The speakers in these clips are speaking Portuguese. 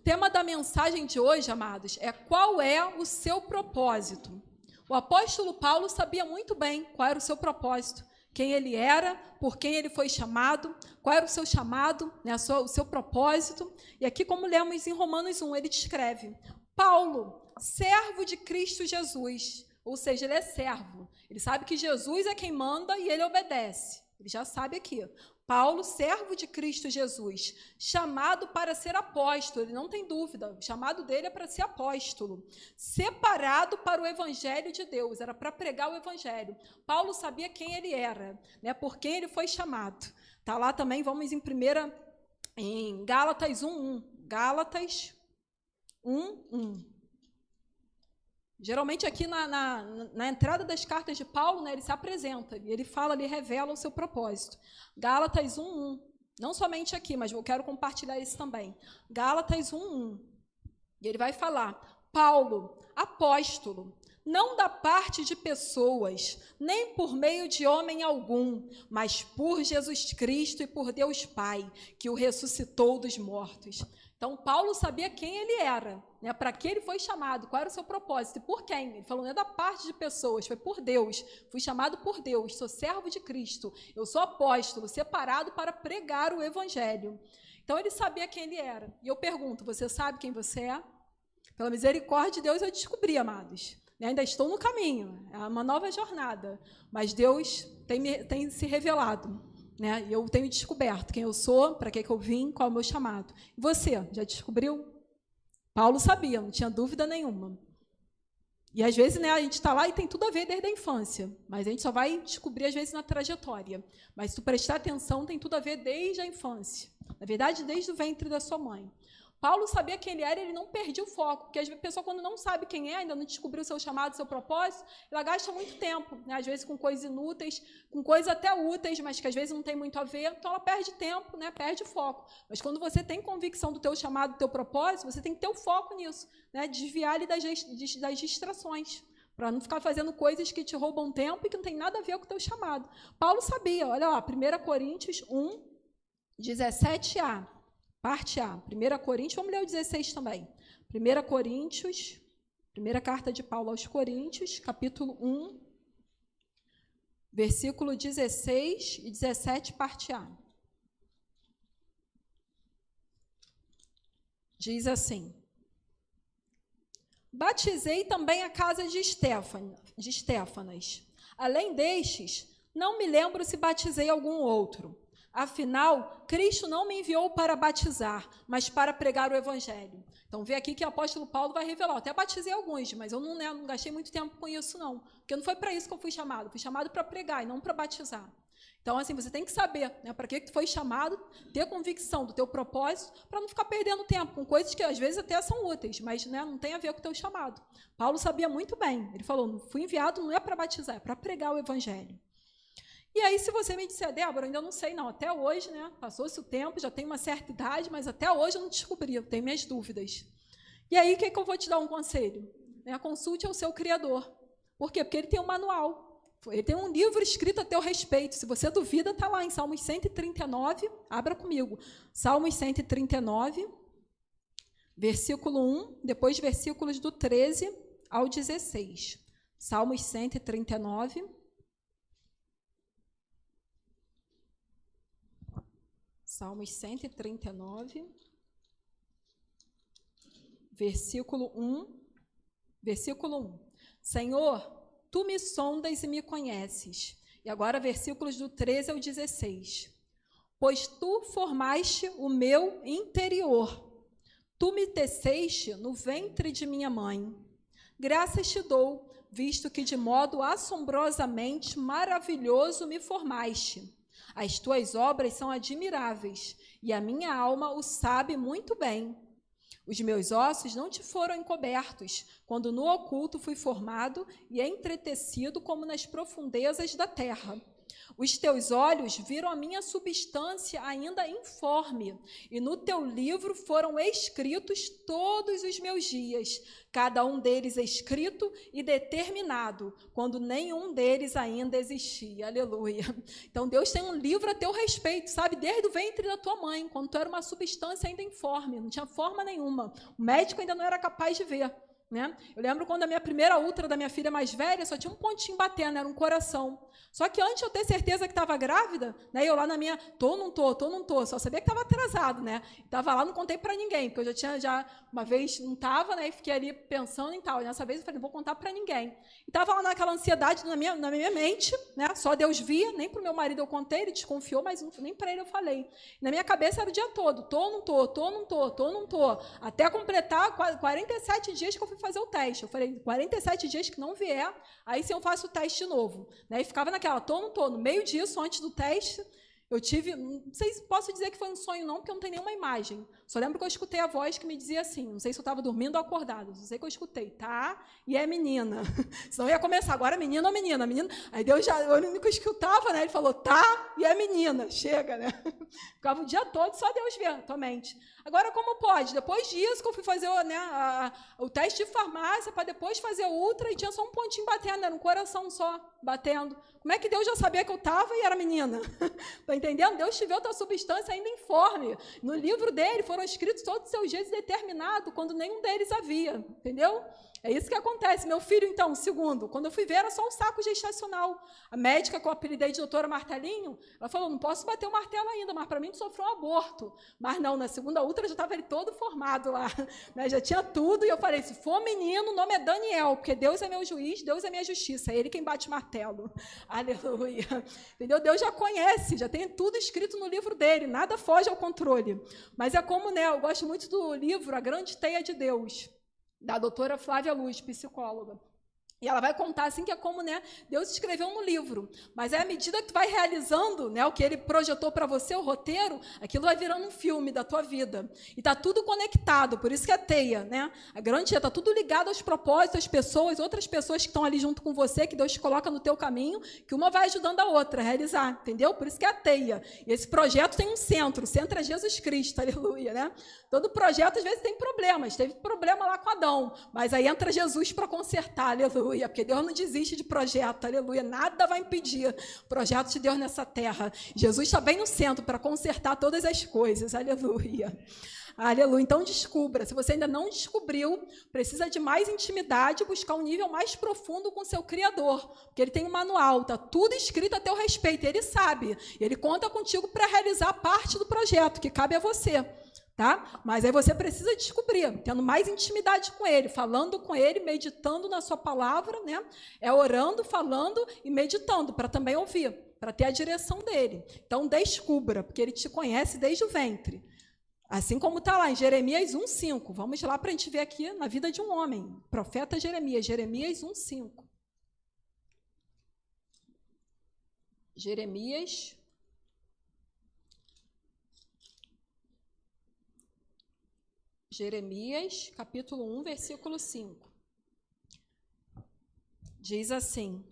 tema da mensagem de hoje, amados, é qual é o seu propósito. O apóstolo Paulo sabia muito bem qual era o seu propósito, quem ele era, por quem ele foi chamado, qual era o seu chamado, né, o seu propósito. E aqui, como lemos em Romanos 1, ele descreve: Paulo, servo de Cristo Jesus, ou seja, ele é servo. Ele sabe que Jesus é quem manda e ele obedece. Ele já sabe aqui. Paulo, servo de Cristo Jesus, chamado para ser apóstolo, ele não tem dúvida, o chamado dele é para ser apóstolo, separado para o evangelho de Deus, era para pregar o evangelho. Paulo sabia quem ele era, né, por quem ele foi chamado. Está lá também, vamos em Gálatas 1:1. Gálatas 1:1. Geralmente aqui na entrada das cartas de Paulo, né, ele se apresenta, e ele fala, ele revela o seu propósito. Gálatas 1:1. Não somente aqui, mas eu quero compartilhar isso também. Gálatas 1:1. E ele vai falar: Paulo, apóstolo, não da parte de pessoas, nem por meio de homem algum, mas por Jesus Cristo e por Deus Pai, que o ressuscitou dos mortos. Então, Paulo sabia quem ele era, né, para que ele foi chamado, qual era o seu propósito e por quem. Ele falou, não é da parte de pessoas, foi por Deus. Fui chamado por Deus, sou servo de Cristo, eu sou apóstolo, separado para pregar o evangelho. Então, ele sabia quem ele era. E eu pergunto, você sabe quem você é? Pela misericórdia de Deus, eu descobri, amados. Ainda estou no caminho, é uma nova jornada, mas Deus tem se revelado. Né? E eu tenho descoberto quem eu sou, para que eu vim, qual é o meu chamado. E você, já descobriu? Paulo sabia, não tinha dúvida nenhuma. E às vezes, né, a gente está lá e tem tudo a ver desde a infância, mas a gente só vai descobrir às vezes na trajetória. Mas se tu prestar atenção, tem tudo a ver desde a infância. Na verdade, desde o ventre da sua mãe. Paulo sabia quem ele era, ele não perdia o foco, porque às vezes a pessoa, quando não sabe quem é, ainda não descobriu o seu chamado, o seu propósito, ela gasta muito tempo, né? Às vezes com coisas inúteis, com coisas até úteis, mas que às vezes não tem muito a ver, então ela perde tempo, né? Perde foco. Mas quando você tem convicção do teu chamado, do teu propósito, você tem que ter o foco nisso, né? Desviar ele das distrações, para não ficar fazendo coisas que te roubam tempo e que não tem nada a ver com o teu chamado. Paulo sabia, olha lá, 1 Coríntios 1, 17a. Parte A, 1 Coríntios, vamos ler o 16 também. 1 Coríntios, primeira carta de Paulo aos Coríntios, capítulo 1, versículo 16 e 17, parte A. Diz assim: batizei também a casa de Estéfanas. Além destes, não me lembro se batizei algum outro. Afinal, Cristo não me enviou para batizar, mas para pregar o evangelho. Então, vê aqui que o apóstolo Paulo vai revelar. Eu até batizei alguns, mas eu não gastei muito tempo com isso, não. Porque não foi para isso que eu fui chamado. Fui chamado para pregar e não para batizar. Então, assim, você tem que saber, né, para que tu foi chamado, ter convicção do teu propósito, para não ficar perdendo tempo com coisas que, às vezes, até são úteis, mas, né, não tem a ver com o teu chamado. Paulo sabia muito bem. Ele falou, fui enviado não é para batizar, é para pregar o evangelho. E aí, se você me disser, Débora, ainda não sei, não, até hoje, né, passou-se o tempo, já tenho uma certa idade, mas até hoje eu não descobri, eu tenho minhas dúvidas. E aí, o que eu vou te dar um conselho? Consulte ao seu Criador. Por quê? Porque ele tem um manual, ele tem um livro escrito a teu respeito. Se você duvida, está lá em Salmos 139, abra comigo, Salmos 139, versículo 1, depois versículos do 13 ao 16. Salmos 139, Salmos 139, versículo 1. Senhor, tu me sondas e me conheces. E agora, versículos do 13 ao 16. Pois tu formaste o meu interior. Tu me teceste no ventre de minha mãe. Graças te dou, visto que de modo assombrosamente maravilhoso me formaste. As tuas obras são admiráveis, e a minha alma o sabe muito bem. Os meus ossos não te foram encobertos, quando no oculto fui formado e entretecido como nas profundezas da terra. Os teus olhos viram a minha substância ainda informe, e no teu livro foram escritos todos os meus dias, cada um deles escrito e determinado, quando nenhum deles ainda existia. Aleluia. Então, Deus tem um livro a teu respeito, sabe? Desde o ventre da tua mãe, quando tu era uma substância ainda informe, não tinha forma nenhuma. O médico ainda não era capaz de ver. Né? Eu lembro quando a minha primeira útero da minha filha mais velha só tinha um pontinho batendo, era um coração. Só que antes de eu ter certeza que estava grávida, né, eu lá na minha, não tô, só sabia que estava atrasado, né? Estava lá, não contei para ninguém, porque eu já uma vez não estava, né, e fiquei ali pensando em tal. E nessa vez eu falei, não vou contar para ninguém. E estava lá naquela ansiedade na minha mente, né? Só Deus via, nem para o meu marido eu contei, ele desconfiou, mas nem para ele eu falei. E na minha cabeça era o dia todo, não tô, até completar 47 dias que eu fui fazer o teste. Eu falei, 47 dias que não vier, aí sim eu faço o teste de novo. Né? E ficava naquela, não tô. No meio disso, antes do teste, eu tive, não sei se posso dizer que foi um sonho não, porque eu não tenho nenhuma imagem. Só lembro que eu escutei a voz que me dizia assim, não sei se eu estava dormindo ou acordada, só sei que eu escutei, tá? E é menina. Senão ia começar, agora é menino ou menina? Menina. Aí Deus já, o único que eu escutava, né? Ele falou, tá? E é menina. Chega, né? Ficava o dia todo, só Deus vê a tua mente. Agora, como pode? Depois disso que eu fui fazer, né, o teste de farmácia, para depois fazer o ultra, e tinha só um pontinho batendo, era um coração só batendo. Como é que Deus já sabia que eu estava e era menina? Está entendendo? Deus te viu a tua substância ainda informe. No livro dele foram escritos todos os seus dias determinados, quando nenhum deles havia. Entendeu? É isso que acontece. Meu filho, então, segundo, quando eu fui ver, era só um saco gestacional. A médica, que eu apelidei de doutora Martelinho, ela falou, não posso bater o martelo ainda, mas para mim sofreu um aborto. Mas não, na segunda ultra já estava ele todo formado lá, né? Já tinha tudo, e eu falei, se for menino, o nome é Daniel, porque Deus é meu juiz, Deus é minha justiça, é ele quem bate martelo. Aleluia. Entendeu? Deus já conhece, já tem tudo escrito no livro dele, nada foge ao controle. Mas é como, né, eu gosto muito do livro A Grande Teia de Deus, da doutora Flávia Luz, psicóloga. E ela vai contar assim que é como, né, Deus escreveu no livro. Mas é à medida que tu vai realizando, né, o que ele projetou para você, o roteiro, aquilo vai virando um filme da tua vida. E está tudo conectado, por isso que é teia. Né? A grande teia está tudo ligado aos propósitos, às pessoas, outras pessoas que estão ali junto com você, que Deus te coloca no teu caminho, que uma vai ajudando a outra a realizar, entendeu? Por isso que é a teia. E esse projeto tem um centro, o centro é Jesus Cristo, aleluia. Né? Todo projeto, às vezes, tem problemas. Teve problema lá com Adão, mas aí entra Jesus para consertar, aleluia. Porque Deus não desiste de projeto, aleluia, nada vai impedir o projeto de Deus nessa terra. Jesus está bem no centro para consertar todas as coisas, aleluia. Aleluia. Então descubra, se você ainda não descobriu, precisa de mais intimidade, buscar um nível mais profundo com o seu Criador, porque ele tem um manual, está tudo escrito a teu respeito, ele sabe, ele conta contigo para realizar parte do projeto, que cabe a você. Tá? Mas aí você precisa descobrir, tendo mais intimidade com ele, falando com ele, meditando na sua palavra, né? É orando, falando e meditando, para também ouvir, para ter a direção dele. Então, descubra, porque ele te conhece desde o ventre. Assim como está lá em Jeremias 1,5. Vamos lá para a gente ver aqui na vida de um homem, profeta Jeremias, Jeremias 1,5. Jeremias, capítulo 1, versículo 5. Diz assim,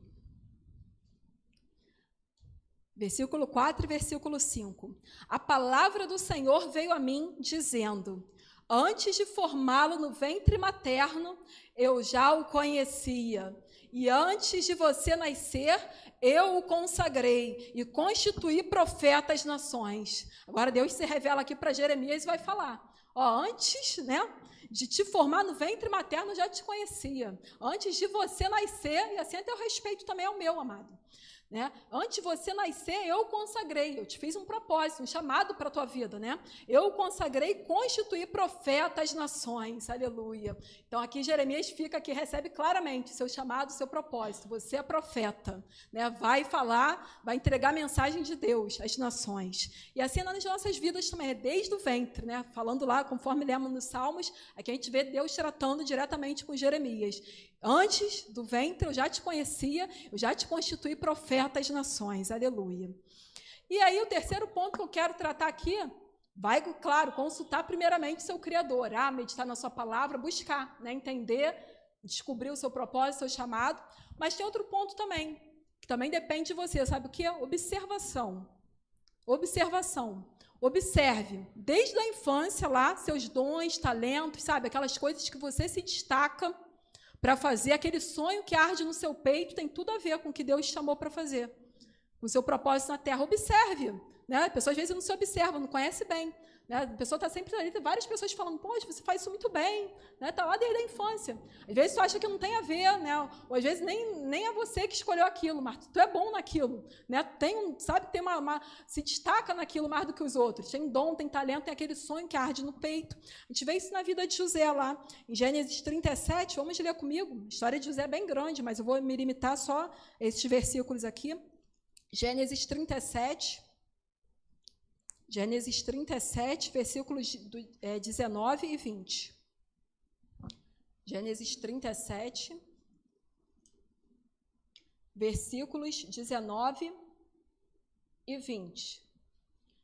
versículo 4 e versículo 5. A palavra do Senhor veio a mim, dizendo, antes de formá-lo no ventre materno, eu já o conhecia. E antes de você nascer, eu o consagrei e constituí profeta às nações. Agora Deus se revela aqui para Jeremias e vai falar. Antes, né, de te formar no ventre materno, eu já te conhecia. Antes de você nascer, e assim até o respeito também ao meu, amado. Né? Antes de você nascer, eu consagrei, eu te fiz um propósito, um chamado para a tua vida, né? Eu consagrei, constituí profeta às nações, aleluia. Então aqui Jeremias fica aqui, recebe claramente seu chamado, seu propósito, você é profeta, né? Vai falar, vai entregar a mensagem de Deus às nações. E assim nas nossas vidas também, é desde o ventre, né? Falando lá, conforme lemos nos Salmos, aqui a gente vê Deus tratando diretamente com Jeremias. Antes do ventre eu já te conhecia, eu já te constituí profeta às nações, aleluia. E aí o terceiro ponto que eu quero tratar aqui, vai, claro, consultar primeiramente o seu Criador, meditar na sua palavra, buscar, né, entender, descobrir o seu propósito, o seu chamado, mas tem outro ponto também, que também depende de você, sabe o que? Observação. Observação. Observe, desde a infância lá, seus dons, talentos, sabe? Aquelas coisas que você se destaca para fazer, aquele sonho que arde no seu peito, tem tudo a ver com o que Deus te chamou para fazer. O seu propósito na Terra. Observe. Né? A pessoa às vezes não se observa, não conhece bem. Né? A pessoa está sempre ali, tem várias pessoas falando, poxa, você faz isso muito bem, está lá desde a infância. Às vezes tu acha que não tem a ver, né? Ou às vezes nem é você que escolheu aquilo, mas tu é bom naquilo. Né? Sabe, tem se destaca naquilo mais do que os outros. Tem dom, tem talento, tem aquele sonho que arde no peito. A gente vê isso na vida de José lá, em Gênesis 37, vamos ler comigo. A história de José é bem grande, mas eu vou me limitar só a esses versículos aqui. Gênesis 37, versículos 19 e 20. Gênesis 37, versículos 19 e 20.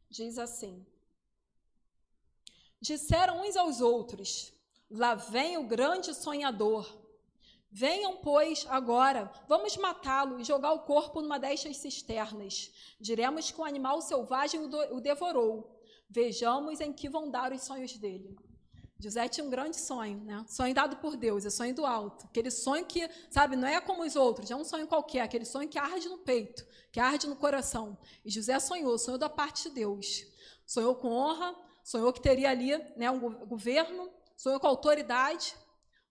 Diz assim: disseram uns aos outros, lá vem o grande sonhador. Venham, pois, agora, vamos matá-lo e jogar o corpo numa destas cisternas. Diremos que um animal selvagem o devorou. Vejamos em que vão dar os sonhos dele. José tinha um grande sonho, né? Sonho dado por Deus, é sonho do alto. Aquele sonho que, sabe, não é como os outros, é um sonho qualquer, aquele sonho que arde no peito, que arde no coração. E José sonhou da parte de Deus. Sonhou com honra, sonhou que teria ali, né, um governo, sonhou com autoridade.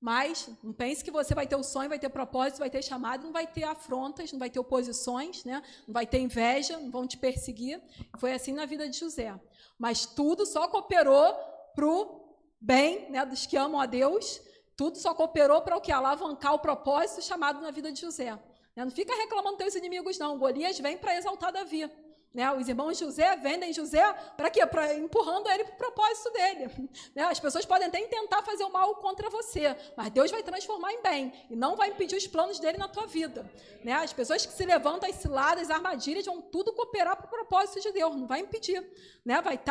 Mas não pense que você vai ter o sonho, vai ter propósito, vai ter chamado, não vai ter afrontas, não vai ter oposições, né? Não vai ter inveja, não vão te perseguir. Foi assim na vida de José. Mas tudo só cooperou para o bem, né, dos que amam a Deus, tudo só cooperou para o que? Alavancar o propósito chamado na vida de José. Não fica reclamando dos teus inimigos, não. Golias vem para exaltar Davi. Né? Os irmãos de José vendem José para quê? Para empurrando ele para o propósito dele. Né? As pessoas podem até tentar fazer o mal contra você, mas Deus vai transformar em bem e não vai impedir os planos dele na tua vida. Né? As pessoas que se levantam, as ciladas, as armadilhas, vão tudo cooperar para o propósito de Deus, não vai impedir. Né? Vai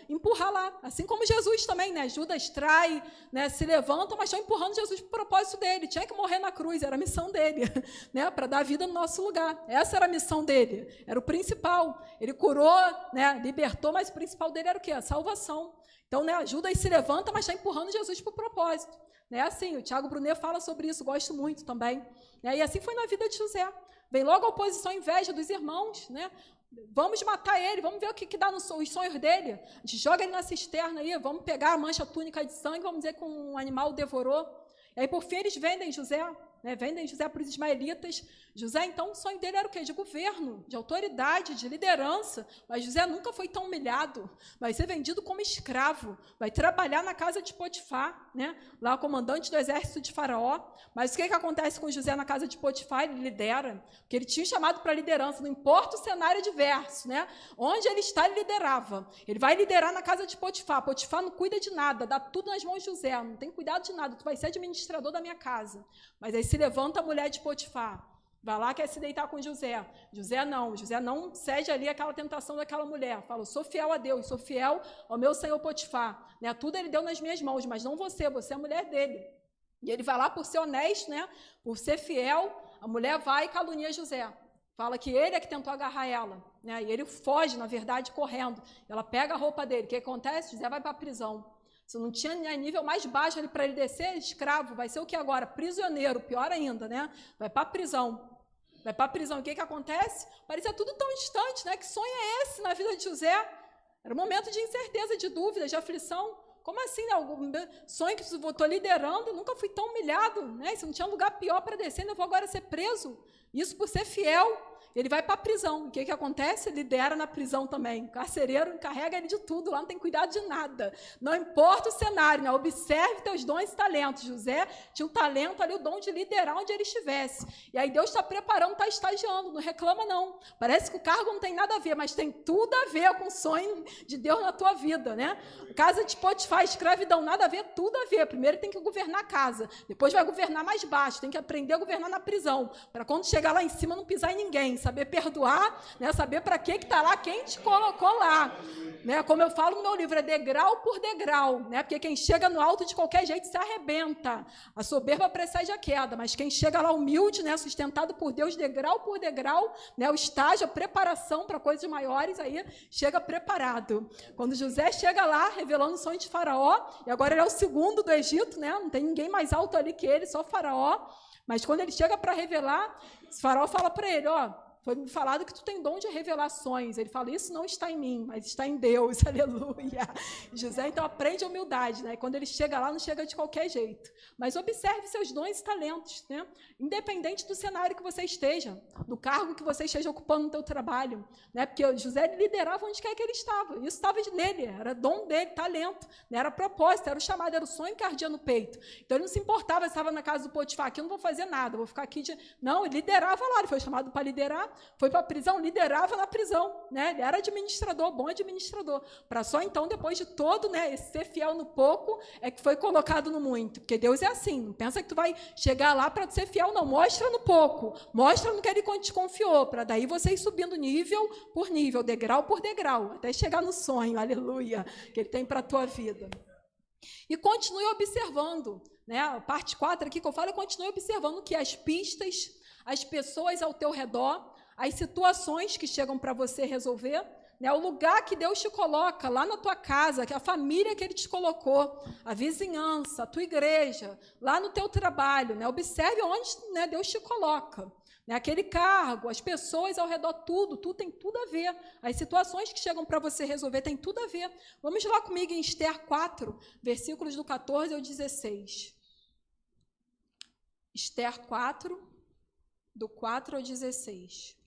empurrar lá. Assim como Jesus também, né? Judas trai, né? Se levantam, mas estão empurrando Jesus para o propósito dele. Tinha que morrer na cruz, era a missão dele, né? Para dar vida no nosso lugar. Essa era a missão dele, era o principal. Ele curou, né, libertou, mas o principal dele era o quê? A salvação. Então, né, Judas se levanta, mas está empurrando Jesus para o propósito. Né, assim, o Tiago Brunet fala sobre isso, gosto muito também. Né, e assim foi na vida de José. Vem logo a oposição, a inveja dos irmãos. Né? Vamos matar ele, vamos ver o que dá nos sonhos dele. A gente joga ele na cisterna aí, vamos pegar a mancha túnica de sangue, vamos dizer que um animal o devorou. E aí, por fim, eles vendem José. Né, vendem José para os ismaelitas. José, então, o sonho dele era o quê? De governo, de autoridade, de liderança. Mas José nunca foi tão humilhado. Vai ser vendido como escravo. Vai trabalhar na casa de Potifar, né? Lá o comandante do exército de Faraó. Mas o que acontece com José na casa de Potifar? Ele lidera, porque ele tinha chamado para a liderança, não importa o cenário adverso. Né? Onde ele está, ele liderava. Ele vai liderar na casa de Potifar. Potifar não cuida de nada, dá tudo nas mãos de José. Não tem cuidado de nada, tu vai ser administrador da minha casa. Mas aí se levanta a mulher de Potifar, vai lá, quer se deitar com José. José não cede ali aquela tentação daquela mulher. Fala, sou fiel a Deus, sou fiel ao meu senhor Potifar. Né? Tudo ele deu nas minhas mãos, mas não você é a mulher dele. E ele vai lá por ser honesto, né? Por ser fiel, a mulher vai e calunia José. Fala que ele é que tentou agarrar ela. Né? E ele foge, na verdade, correndo. Ela pega a roupa dele. O que acontece? José vai para a prisão. Se não tinha nível mais baixo ali para ele descer, escravo, vai ser o que agora? Prisioneiro, pior ainda, né? Vai para a prisão. Vai para a prisão. O que acontece? Parecia tudo tão distante, né? Que sonho é esse na vida de José? Era um momento de incerteza, de dúvida, de aflição. Como assim, né? Algum sonho que eu estou liderando, nunca fui tão humilhado, né? Se não tinha lugar pior para descer, eu vou agora ser preso. Isso por ser fiel. Ele vai para a prisão. O que acontece? Ele lidera na prisão também. O carcereiro encarrega ele de tudo, lá não tem cuidado de nada. Não importa o cenário, né? Observe teus dons e talentos. José tinha um talento ali, o dom de liderar onde ele estivesse. E aí Deus está preparando, está estagiando, não reclama não. Parece que o cargo não tem nada a ver, mas tem tudo a ver com o sonho de Deus na tua vida, né? Casa de Potifar, escravidão, nada a ver, tudo a ver. Primeiro tem que governar a casa, depois vai governar mais baixo, tem que aprender a governar na prisão, para quando chegar lá em cima não pisar em ninguém, saber perdoar, né? Saber para que está lá, quem te colocou lá. Né? Como eu falo no meu livro, é degrau por degrau, né? Porque quem chega no alto de qualquer jeito se arrebenta. A soberba precede a queda, mas quem chega lá humilde, né? Sustentado por Deus, degrau por degrau, né? O estágio, a preparação para coisas maiores, aí chega preparado. Quando José chega lá, revelando o sonho de Faraó, e agora ele é o segundo do Egito, né? Não tem ninguém mais alto ali que ele, só Faraó. Mas quando ele chega para revelar, Faraó fala para ele, ó, foi me falado que tu tem dom de revelações. Ele fala, isso não está em mim, mas está em Deus, aleluia. José, então, aprende a humildade, né? E quando ele chega lá, não chega de qualquer jeito. Mas observe seus dons e talentos, né? Independente do cenário que você esteja, do cargo que você esteja ocupando no teu trabalho, né? Porque José liderava onde quer que ele estava. Isso estava nele, era dom dele, talento, né? Era propósito, era o chamado, era o sonho que ardia no peito. Então, ele não se importava se estava na casa do Potifar, aqui eu não vou fazer nada, vou ficar aqui de... Não, ele liderava lá, ele foi chamado para liderar, foi para a prisão, liderava na prisão, né? Ele era administrador, bom administrador, para só então, depois de todo, né, ser fiel no pouco, é que foi colocado no muito, porque Deus é assim, não pensa que tu vai chegar lá para ser fiel, não, mostra no pouco, mostra no que ele te confiou, para daí você ir subindo nível por nível, degrau por degrau, até chegar no sonho, aleluia, que ele tem para a tua vida. E continue observando, né? A parte 4 aqui que eu falo, continue observando que as pistas, as pessoas ao teu redor, as situações que chegam para você resolver, né, o lugar que Deus te coloca, lá na tua casa, que a família que Ele te colocou, a vizinhança, a tua igreja, lá no teu trabalho, né, observe onde, né, Deus te coloca. Né, aquele cargo, as pessoas ao redor, tudo tem tudo a ver. As situações que chegam para você resolver tem tudo a ver. Vamos lá comigo em Esther 4, versículos do 14 ao 16. Esther 4, do 4 ao 16.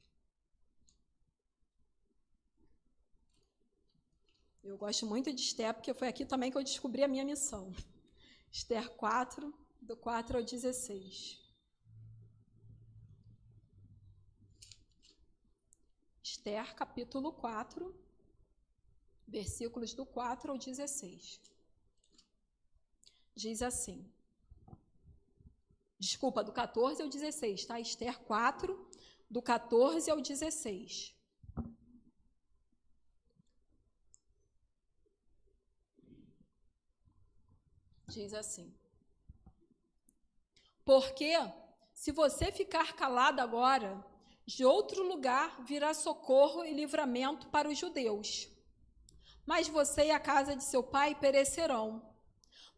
Eu gosto muito de Esther, porque foi aqui também que eu descobri a minha missão. Esther 4, do 4 ao 16. Esther, capítulo 4, versículos do 4 ao 16. Diz assim. Desculpa, do 14 ao 16, tá? Esther 4, do 14 ao 16. Diz assim: porque se você ficar calado agora, de outro lugar virá socorro e livramento para os judeus. Mas você e a casa de seu pai perecerão.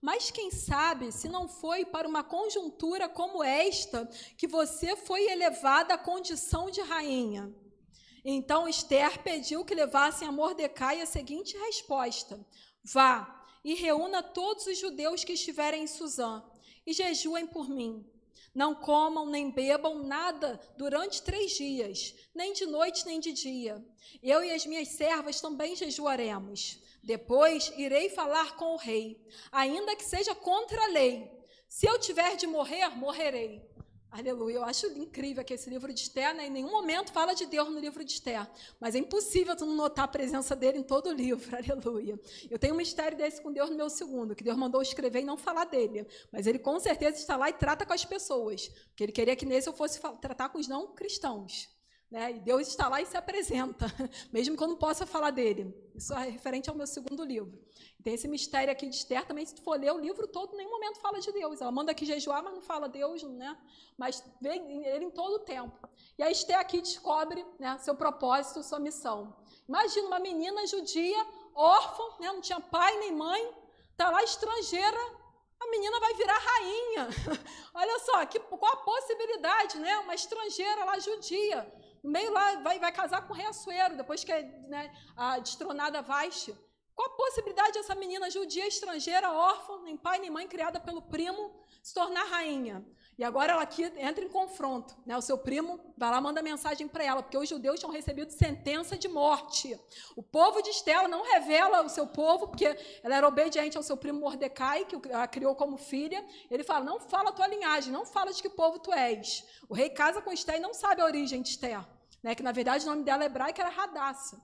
Mas quem sabe se não foi para uma conjuntura como esta que você foi elevada à condição de rainha. Então Esther pediu que levassem a Mordecai a seguinte resposta: vá e reúna todos os judeus que estiverem em Suzã, e jejuem por mim. Não comam nem bebam nada durante 3 dias, nem de noite nem de dia. Eu e as minhas servas também jejuaremos. Depois irei falar com o rei, ainda que seja contra a lei. Se eu tiver de morrer, morrerei. Aleluia, eu acho incrível que esse livro de Esther, né, em nenhum momento fala de Deus no livro de Esther, mas é impossível tu não notar a presença dele em todo o livro, aleluia. Eu tenho um mistério desse com Deus no meu segundo, que Deus mandou escrever e não falar dele, mas ele com certeza está lá e trata com as pessoas, porque ele queria que nesse eu fosse tratar com os não cristãos. Né? E Deus está lá e se apresenta, mesmo que eu não possa falar dele. Isso é referente ao meu segundo livro. Tem esse mistério aqui de Esther também, se tu for ler o livro todo, em nenhum momento fala de Deus. Ela manda aqui jejuar, mas não fala Deus, né? Mas vê ele em todo o tempo. E a Esther aqui descobre, né, seu propósito, sua missão. Imagina uma menina judia, órfã, né, não tinha pai nem mãe, está lá estrangeira, a menina vai virar rainha. Olha só, qual a possibilidade, né? Uma estrangeira lá, judia, no meio lá, vai casar com o rei Assuero, depois que é, né, a destronada Vashti. Qual a possibilidade dessa menina judia, estrangeira, órfã, nem pai nem mãe, criada pelo primo, se tornar rainha? E agora ela aqui entra em confronto, né? O seu primo vai lá, manda mensagem para ela, porque os judeus tinham recebido sentença de morte. O povo de Esther não revela o seu povo, porque ela era obediente ao seu primo Mordecai, que a criou como filha. Ele fala, não fala a tua linhagem, não fala de que povo tu és. O rei casa com Esther e não sabe a origem de Esther, né? Que na verdade o nome dela hebraico era Hadassah,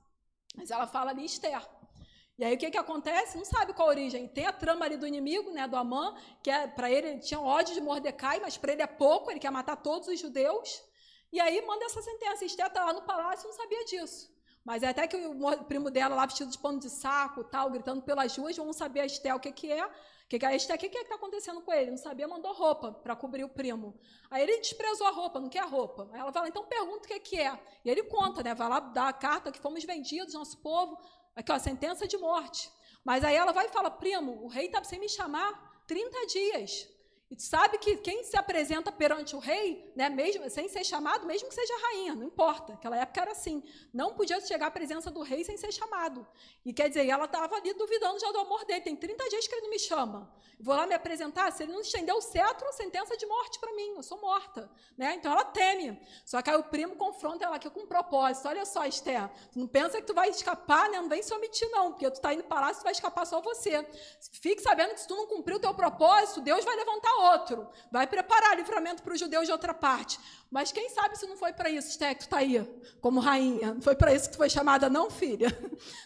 mas ela fala ali Esther. E aí o que acontece? Não sabe qual a origem. Tem a trama ali do inimigo, né, do Amã, que para ele tinha ódio de Mordecai, mas para ele é pouco, ele quer matar todos os judeus. E aí manda essa sentença. Esther está lá no palácio e não sabia disso. Mas é até que o primo dela lá vestido de pano de saco, tal, gritando pelas ruas, vão saber a Esther o que é. O que está acontecendo com ele? Não sabia, mandou roupa para cobrir o primo. Aí ele desprezou a roupa, não quer a roupa. Aí ela fala, então pergunta o que é. E ele conta, né? Vai lá dar a carta que fomos vendidos, nosso povo, aqui, ó, sentença de morte. Mas aí ela vai e fala, primo, o rei está sem me chamar 30 dias. E tu sabe que quem se apresenta perante o rei, né, mesmo sem ser chamado, mesmo que seja rainha, não importa. Naquela época era assim. Não podia chegar à presença do rei sem ser chamado. E quer dizer, ela estava ali duvidando já do amor dele. Tem 30 dias que ele não me chama. Vou lá me apresentar, se ele não estender o cetro, sentença de morte para mim, eu sou morta. Né? Então ela teme. Só que aí o primo confronta ela aqui com um propósito. Olha só, Esther, tu não pensa que tu vai escapar, né? Não vem se omitir, não, porque tu está indo para lá, tu vai escapar só você. Fique sabendo que se tu não cumprir o teu propósito, Deus vai levantar outro. Vai preparar livramento para os judeus de outra parte. Mas quem sabe se não foi para isso, Esther, que tu está aí, como rainha. Não foi para isso que tu foi chamada, não, filha?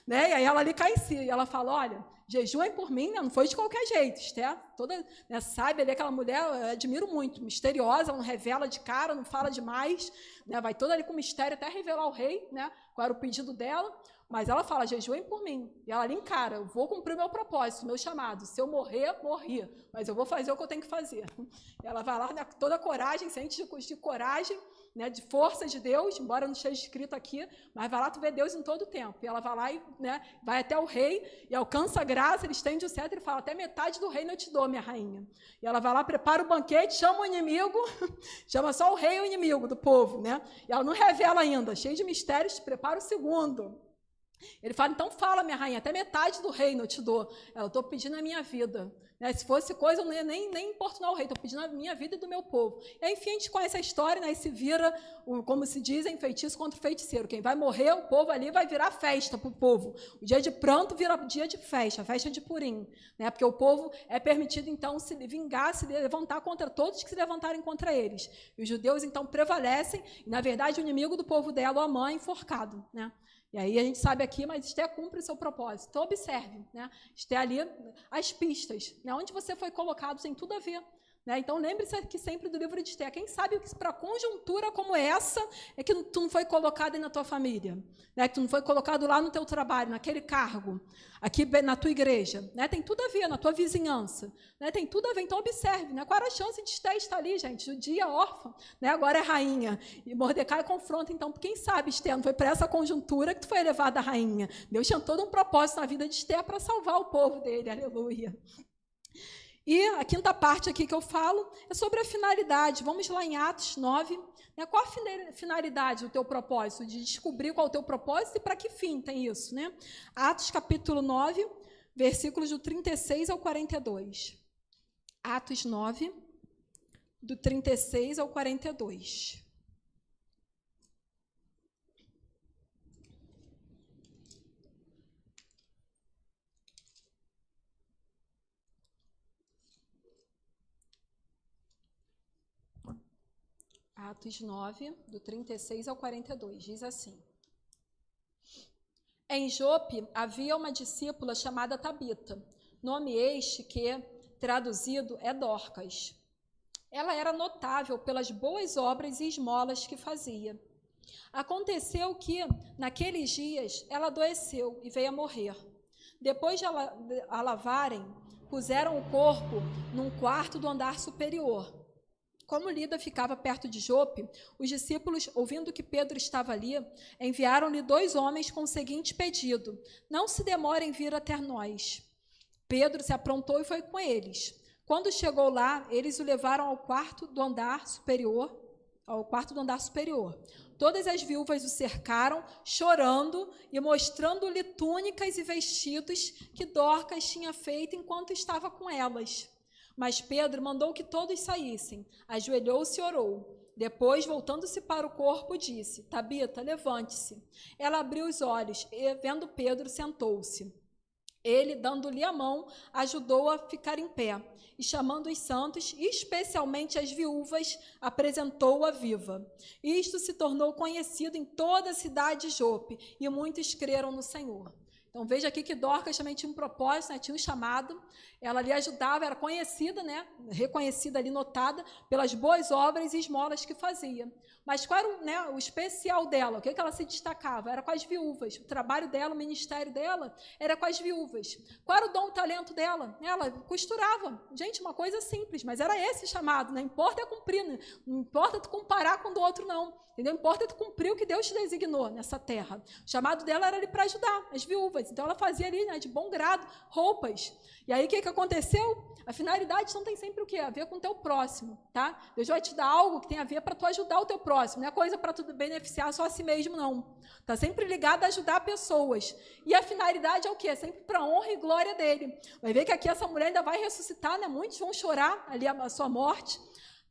Né? E aí ela ali cai em si. E ela fala, olha, jejuem por mim, né? Não foi de qualquer jeito. Esther, toda, né, sabe ali, aquela mulher, eu admiro muito, misteriosa, não revela de cara, não fala demais, né? Vai toda ali com mistério até revelar ao rei, né? Qual era o pedido dela. Mas ela fala, jejuem por mim. E ela ali encara, eu vou cumprir o meu propósito, o meu chamado. Se eu morrer, morri. Mas eu vou fazer o que eu tenho que fazer. E ela vai lá, né, toda a coragem, sente de coragem, né, de força de Deus, embora não esteja escrito aqui, mas vai lá, tu vê Deus em todo o tempo. E ela vai lá e, né, vai até o rei e alcança a graça, ele estende o cetro e fala, até metade do reino eu te dou, minha rainha. E ela vai lá, prepara o banquete, chama o inimigo, chama só o rei e o inimigo do povo, né? E ela não revela ainda, cheio de mistérios, prepara o segundo. Ele fala, então fala, minha rainha, até metade do reino eu te dou. Eu estou pedindo a minha vida. Né? Se fosse coisa, eu não ia nem importunar o rei, estou pedindo a minha vida e do meu povo. E aí, enfim, a gente conhece a história, né? E se vira, como se dizem, feitiço contra o feiticeiro. Quem vai morrer, o povo ali vai virar festa para o povo. O dia de pranto vira dia de festa, festa de Purim. Né? Porque o povo é permitido, então, se vingar, se levantar contra todos que se levantarem contra eles. E os judeus, então, prevalecem, e, na verdade, o inimigo do povo dela, o Amã, é enforcado. Né? E aí a gente sabe aqui, mas Esther cumpre o seu propósito. Então, observe, né? Esther ali, as pistas, né? Onde você foi colocado tem tudo a ver. Né? Então, lembre-se aqui sempre do livro de Esther. Quem sabe que para conjuntura como essa é que tu não foi colocado aí na tua família, né? Que tu não foi colocado lá no teu trabalho, naquele cargo, aqui na tua igreja. Né? Tem tudo a ver, na tua vizinhança. Né? Tem tudo a ver. Então, observe. Né? Qual era a chance de Esther estar ali, gente? Judia, órfã, né? Agora é rainha. E Mordecai confronta, então, quem sabe, Esther, não foi para essa conjuntura que tu foi elevada a rainha. Deus tinha todo um propósito na vida de Esther para salvar o povo dele. Aleluia. E a quinta parte aqui que eu falo é sobre a finalidade. Vamos lá em Atos 9. Né? Qual a finalidade do teu propósito? De descobrir qual é o teu propósito e para que fim tem isso. Né? Atos capítulo 9, versículos do 36 ao 42. Atos 9, do 36 ao 42. Atos 9, do 36 ao 42, diz assim. Em Jope havia uma discípula chamada Tabita, nome este que, traduzido, é Dorcas. Ela era notável pelas boas obras e esmolas que fazia. Aconteceu que, naqueles dias, ela adoeceu e veio a morrer. Depois de a lavarem, puseram o corpo num quarto do andar superior. Como Lida ficava perto de Jope, os discípulos, ouvindo que Pedro estava ali, enviaram-lhe 2 homens com o seguinte pedido: não se demorem em vir até nós. Pedro se aprontou e foi com eles. Quando chegou lá, eles o levaram ao quarto do andar superior. Todas as viúvas o cercaram, chorando e mostrando-lhe túnicas e vestidos que Dorcas tinha feito enquanto estava com elas. Mas Pedro mandou que todos saíssem, ajoelhou-se e orou. Depois, voltando-se para o corpo, disse: Tabita, levante-se. Ela abriu os olhos e, vendo Pedro, sentou-se. Ele, dando-lhe a mão, ajudou-a a ficar em pé. E, chamando os santos, especialmente as viúvas, apresentou-a viva. Isto se tornou conhecido em toda a cidade de Jope, e muitos creram no Senhor. Então, veja aqui que Dorcas também tinha um propósito, né? Tinha um chamado. Ela ali ajudava, era conhecida, né? Reconhecida ali, notada pelas boas obras e esmolas que fazia. Mas qual era o especial dela? O que ela se destacava? Era com as viúvas. O trabalho dela, o ministério dela, era com as viúvas. Qual era o dom, o talento dela? Ela costurava. Gente, uma coisa simples, mas era esse chamado. Não importa cumprir, não importa tu comparar com o do outro, não. Entendeu? Importa tu cumprir o que Deus te designou nessa terra. O chamado dela era ali para ajudar as viúvas. Então, ela fazia ali, né, de bom grado, roupas. E aí, o que aconteceu? A finalidade não tem sempre o quê? A ver com o teu próximo, tá? Deus vai te dar algo que tem a ver para tu ajudar o teu próximo. Não é coisa para tu beneficiar só a si mesmo, não. Está sempre ligado a ajudar pessoas. E a finalidade é o quê? É sempre para a honra e glória dele. Vai ver que aqui essa mulher ainda vai ressuscitar, né? Muitos vão chorar ali a sua morte.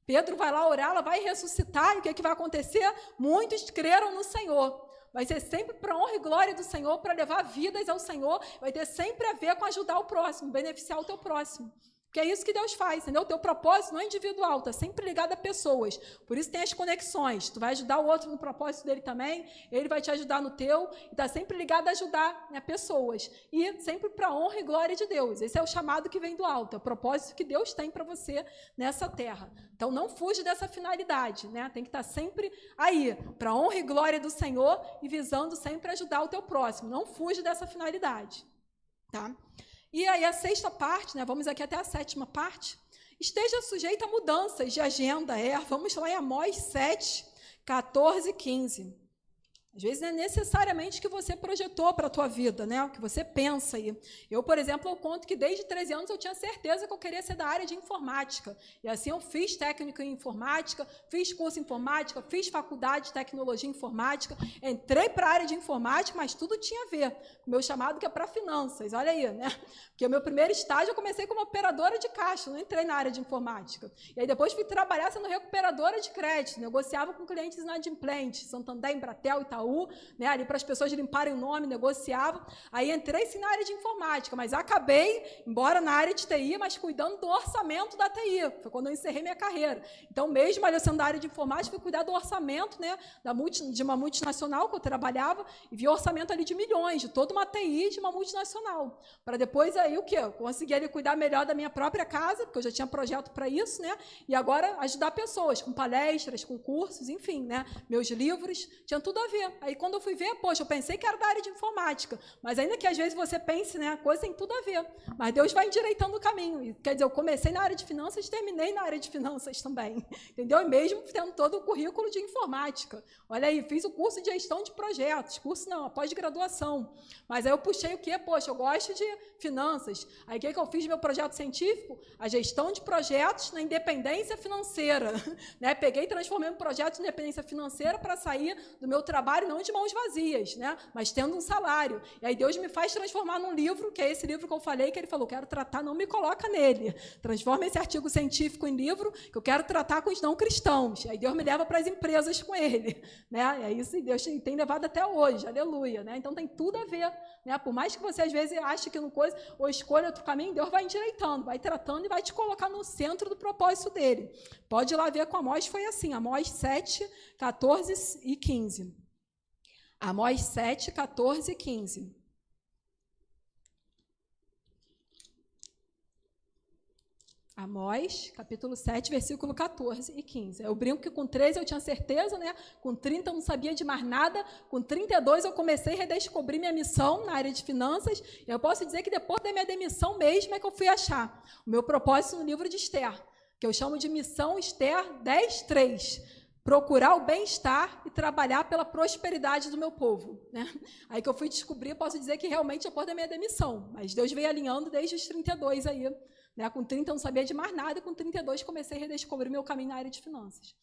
Pedro vai lá orar, ela vai ressuscitar, e o que vai acontecer? Muitos creram no Senhor. Vai ser sempre para a honra e glória do Senhor, para levar vidas ao Senhor, vai ter sempre a ver com ajudar o próximo, beneficiar o teu próximo. Porque é isso que Deus faz, entendeu? O teu propósito não é individual, está sempre ligado a pessoas. Por isso tem as conexões. Tu vai ajudar o outro no propósito dele também, ele vai te ajudar no teu, e está sempre ligado a ajudar, né, pessoas. E sempre para a honra e glória de Deus. Esse é o chamado que vem do alto, é o propósito que Deus tem para você nessa terra. Então não fuja dessa finalidade, né? Tem que estar sempre aí, para a honra e glória do Senhor e visando sempre ajudar o teu próximo. Não fuja dessa finalidade, tá? E aí a sexta parte, né, vamos aqui até a sétima parte, esteja sujeita a mudanças de agenda. Vamos lá em Amós 7, 14 e 15. Às vezes não é necessariamente o que você projetou para a tua vida, né? O que você pensa aí. Eu, por exemplo, eu conto que desde 13 anos eu tinha certeza que eu queria ser da área de informática. E assim eu fiz técnico em informática, fiz curso em informática, fiz faculdade de tecnologia informática, entrei para a área de informática, mas tudo tinha a ver com o meu chamado, que é para finanças. Olha aí, né? Porque o meu primeiro estágio eu comecei como operadora de caixa, não entrei na área de informática. E aí depois fui trabalhar sendo recuperadora de crédito, negociava com clientes inadimplentes, Santander, Embratel, Itaú, né, ali para as pessoas limparem o nome, negociava. Aí entrei sim na área de informática, mas acabei, embora na área de TI, mas cuidando do orçamento da TI. Foi quando eu encerrei minha carreira. Então, mesmo ali sendo da área de informática, fui cuidar do orçamento, né, de uma multinacional que eu trabalhava, e vi o orçamento ali de milhões, de toda uma TI de uma multinacional. Para depois aí o quê? Eu consegui ali cuidar melhor da minha própria casa, porque eu já tinha projeto para isso, né? E agora ajudar pessoas com palestras, com cursos, enfim, né? Meus livros, tinha tudo a ver. Aí, quando eu fui ver, poxa, eu pensei que era da área de informática, mas ainda que às vezes você pense, né, a coisa tem tudo a ver, mas Deus vai endireitando o caminho. E, quer dizer, eu comecei na área de finanças, terminei na área de finanças também, entendeu? E mesmo tendo todo o currículo de informática. Olha aí, fiz o curso de gestão de projetos, curso não, a pós-graduação. Mas aí eu puxei o quê? Poxa, eu gosto de finanças. Aí o que eu fiz no meu projeto científico? A gestão de projetos na independência financeira. Né? Peguei e transformei um projeto de independência financeira para sair do meu trabalho, não de mãos vazias, né? Mas tendo um salário. E aí Deus me faz transformar num livro, que é esse livro que eu falei, que ele falou, quero tratar, não me coloca nele. Transforma esse artigo científico em livro, que eu quero tratar com os não cristãos. Aí Deus me leva para as empresas com ele. Né? E é isso, Deus tem levado até hoje, aleluia. Né? Então tem tudo a ver. Né? Por mais que você às vezes ache que não coisa, ou escolha outro caminho, Deus vai endireitando, vai tratando e vai te colocar no centro do propósito dele. Pode ir lá ver com Amós, foi assim, Amós 7, 14 e 15. Amós 7, 14 e 15. Amós, capítulo 7, versículo 14 e 15. Eu brinco que com 13 eu tinha certeza, né? Com 30 eu não sabia de mais nada, com 32 eu comecei a redescobrir minha missão na área de finanças, e eu posso dizer que depois da minha demissão mesmo é que eu fui achar o meu propósito no livro de Esther, que eu chamo de missão Esther 10, 3. Procurar o bem-estar e trabalhar pela prosperidade do meu povo. Né? Aí que eu fui descobrir, posso dizer que realmente depois da minha demissão, mas Deus veio alinhando desde os 32 aí. Né? Com 30 eu não sabia de mais nada, e com 32 comecei a redescobrir meu caminho na área de finanças.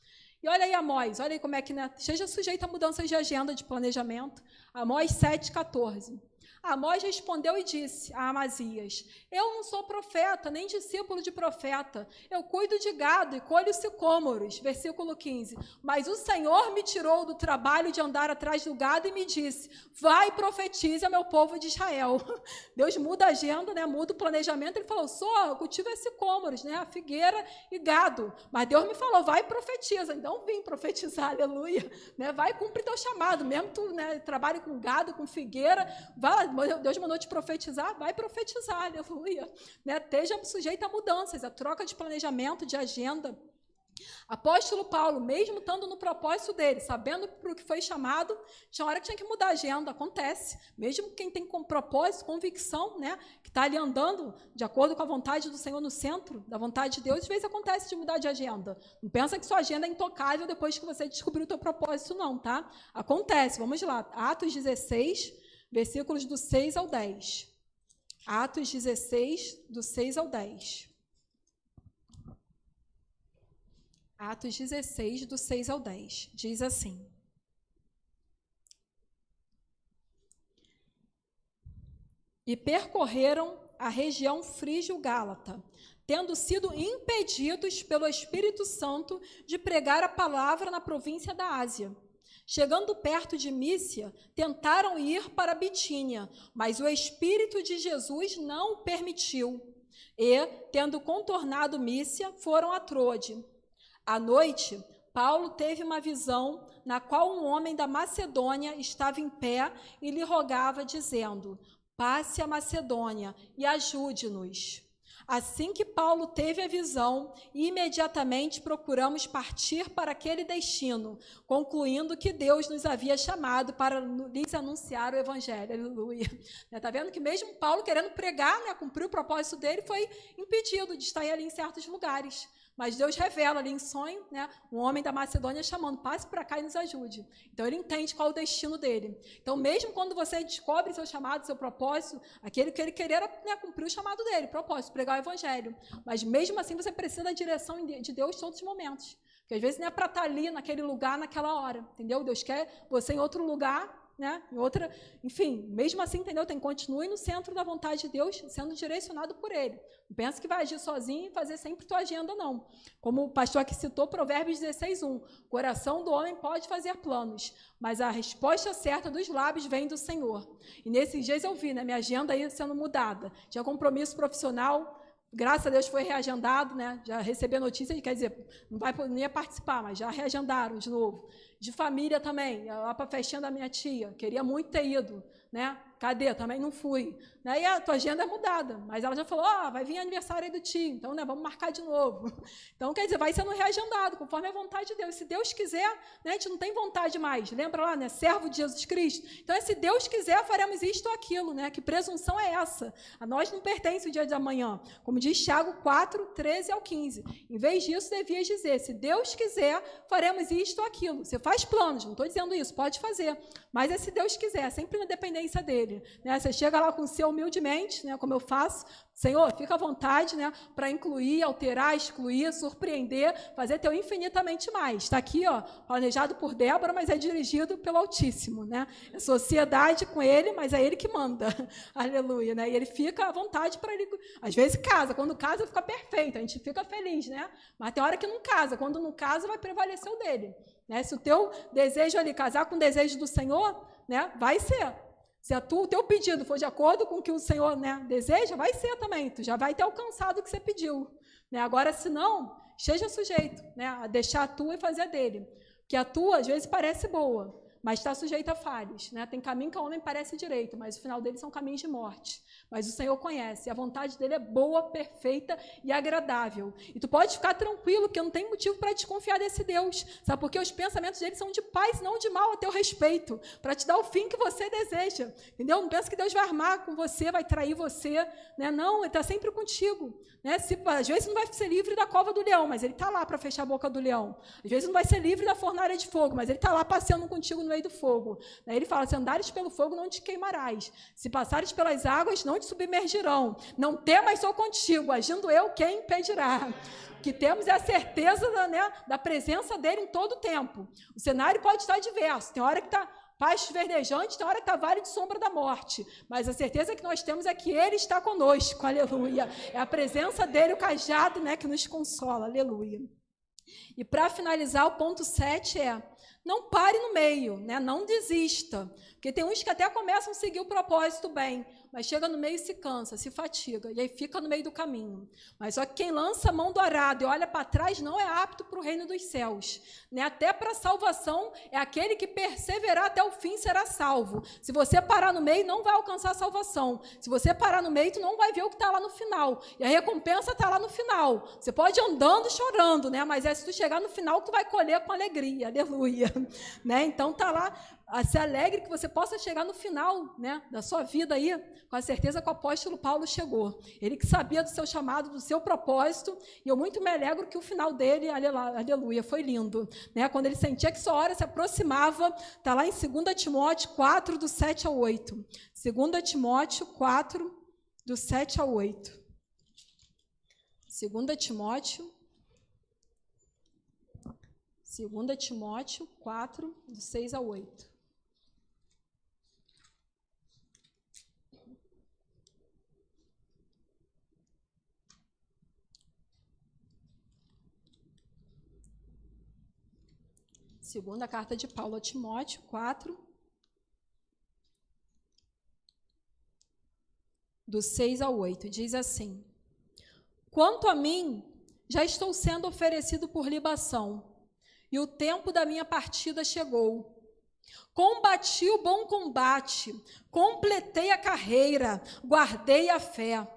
E olha aí Amós, olha aí como é que, né, seja sujeito a mudanças de agenda, de planejamento. Amós 7, 14. Amós respondeu e disse a Amazias, eu não sou profeta, nem discípulo de profeta, eu cuido de gado e colho sicômoros, versículo 15, mas o Senhor me tirou do trabalho de andar atrás do gado e me disse, vai e profetize ao meu povo de Israel. Deus muda a agenda, né, muda o planejamento, ele falou, eu cultivo sicômoros, né, a figueira e gado, mas Deus me falou, vai e profetiza, então vim profetizar, aleluia, né, vai e cumpre teu chamado, mesmo tu, né, trabalhe com gado, com figueira, vai vai lá, Deus mandou te profetizar, vai profetizar, aleluia. Né? Esteja sujeito a mudanças, a troca de planejamento, de agenda. Apóstolo Paulo, mesmo estando no propósito dele, sabendo para o que foi chamado, tinha hora que tinha que mudar a agenda, acontece. Mesmo quem tem com propósito, convicção, né, que está ali andando de acordo com a vontade do Senhor no centro, da vontade de Deus, às vezes acontece de mudar de agenda. Não pensa que sua agenda é intocável depois que você descobriu o teu propósito, não, tá? Acontece, vamos lá. Atos 16, versículos do 6 ao 10. Atos 16, do 6 ao 10. Atos 16, do 6 ao 10, diz assim: E percorreram a região frígio-gálata, tendo sido impedidos pelo Espírito Santo de pregar a palavra na província da Ásia. Chegando perto de Mísia, tentaram ir para Bitínia, mas o Espírito de Jesus não o permitiu. E, tendo contornado Mísia, foram a Troade. À noite, Paulo teve uma visão na qual um homem da Macedônia estava em pé e lhe rogava, dizendo: passe a Macedônia e ajude-nos. Assim que Paulo teve a visão, imediatamente procuramos partir para aquele destino, concluindo que Deus nos havia chamado para lhes anunciar o Evangelho. Aleluia. Está vendo que mesmo Paulo querendo pregar, né, cumprir o propósito dele, foi impedido de estar ali em certos lugares. Mas Deus revela ali em sonho, né, um homem da Macedônia chamando: passe para cá e nos ajude. Então ele entende qual é o destino dele. Então mesmo quando você descobre seu chamado, seu propósito, aquele que ele queria era, né, cumprir o chamado dele, propósito, pregar o Evangelho. Mas mesmo assim você precisa da direção de Deus em todos os momentos. Porque às vezes não é para estar ali naquele lugar, naquela hora, entendeu? Deus quer você em outro lugar, né? Em outra, enfim, mesmo assim, entendeu? Continue no centro da vontade de Deus, sendo direcionado por Ele. Não pensa que vai agir sozinho e fazer sempre tua agenda, não. Como o pastor aqui citou, Provérbios 16:1, o coração do homem pode fazer planos, mas a resposta certa dos lábios vem do Senhor. E nesses dias eu vi, né, minha agenda aí sendo mudada. Tinha compromisso profissional, graças a Deus foi reagendado, né? Já recebi a notícia, quer dizer, não ia participar, mas já reagendaram de novo. De família também, lá para a festinha da minha tia, queria muito ter ido, né? Cadê? Também não fui. Né? E a tua agenda é mudada, mas ela já falou: vai vir aniversário aí do tio, então, né, vamos marcar de novo. Então, quer dizer, vai sendo reagendado, conforme a vontade de Deus. Se Deus quiser, né, a gente não tem vontade mais. Lembra lá, né? Servo de Jesus Cristo. Então, se Deus quiser, faremos isto ou aquilo, né? Que presunção é essa? A nós não pertence o dia de amanhã. Como diz Tiago 4, 13 ao 15. Em vez disso, devias dizer: se Deus quiser, faremos isto ou aquilo. Você faz planos, não estou dizendo isso, pode fazer. Mas é se Deus quiser, sempre na dependência dele. Né? Você chega lá com o seu humildemente, né, como eu faço: Senhor, fica à vontade, né, para incluir, alterar, excluir, surpreender, fazer teu infinitamente mais. Está aqui, ó, planejado por Débora, mas é dirigido pelo Altíssimo. Né? É sociedade com ele, mas é ele que manda. Aleluia. Né? E ele fica à vontade para ele. Às vezes casa, quando casa fica perfeito, a gente fica feliz, né? Mas tem hora que não casa, quando não casa vai prevalecer o dele. Né? Se o teu desejo ali casar com o desejo do Senhor, né, vai ser. Se o teu pedido for de acordo com o que o Senhor, né, deseja, vai ser também. Tu já vai ter alcançado o que você pediu. Né? Agora, se não, esteja sujeito, né, a deixar a tua e fazer a dele. Porque a tua, às vezes, parece boa, mas está sujeita a falhas. Né? Tem caminho que ao homem parece direito, mas o final dele são caminhos de morte. Mas o Senhor conhece, e a vontade dele é boa, perfeita e agradável. E tu pode ficar tranquilo, porque não tem motivo para desconfiar desse Deus. Sabe? Porque os pensamentos dele são de paz, não de mal a teu respeito, para te dar o fim que você deseja. Entendeu? Não pensa que Deus vai armar com você, vai trair você. Né? Não, ele está sempre contigo. Né? Às vezes não vai ser livre da cova do leão, mas ele está lá para fechar a boca do leão. Às vezes não vai ser livre da fornalha de fogo, mas ele está lá passeando contigo no meio do fogo. Né? Ele fala: se andares pelo fogo, não te queimarás. Se passares pelas águas, não te submergirão. Não temas, sou contigo. Agindo eu, quem impedirá? O que temos é a certeza da presença dele em todo o tempo. O cenário pode estar diverso. Tem hora que está pastos verdejantes, tem hora que está vale de sombra da morte. Mas a certeza que nós temos é que ele está conosco. Aleluia. É a presença dele, o cajado, né, que nos consola. Aleluia. E para finalizar, o ponto 7 é: não pare no meio, né? Não desista. Porque tem uns que até começam a seguir o propósito bem, mas chega no meio e se cansa, se fatiga, e aí fica no meio do caminho. Mas só que quem lança a mão do arado e olha para trás não é apto para o reino dos céus. Né? Até para a salvação, é aquele que perseverar até o fim será salvo. Se você parar no meio, não vai alcançar a salvação. Se você parar no meio, tu não vai ver o que está lá no final. E a recompensa está lá no final. Você pode ir andando chorando, né? Mas é se tu chegar no final, tu vai colher com alegria. Aleluia. Né? Então está lá, se alegre que você possa chegar no final, né, da sua vida aí, com a certeza que o apóstolo Paulo chegou. Ele que sabia do seu chamado, do seu propósito, e eu muito me alegro que o final dele, aleluia, foi lindo. Né? Quando ele sentia que sua hora se aproximava, está lá em 2 Timóteo 4, do 7 ao 8. 2 Timóteo 4, do 7 ao 8. 2 Timóteo 4, do 6 ao 8. Segunda carta de Paulo a Timóteo 4, do 6 ao 8, diz assim: quanto a mim, já estou sendo oferecido por libação, e o tempo da minha partida chegou. Combati o bom combate, completei a carreira, guardei a fé.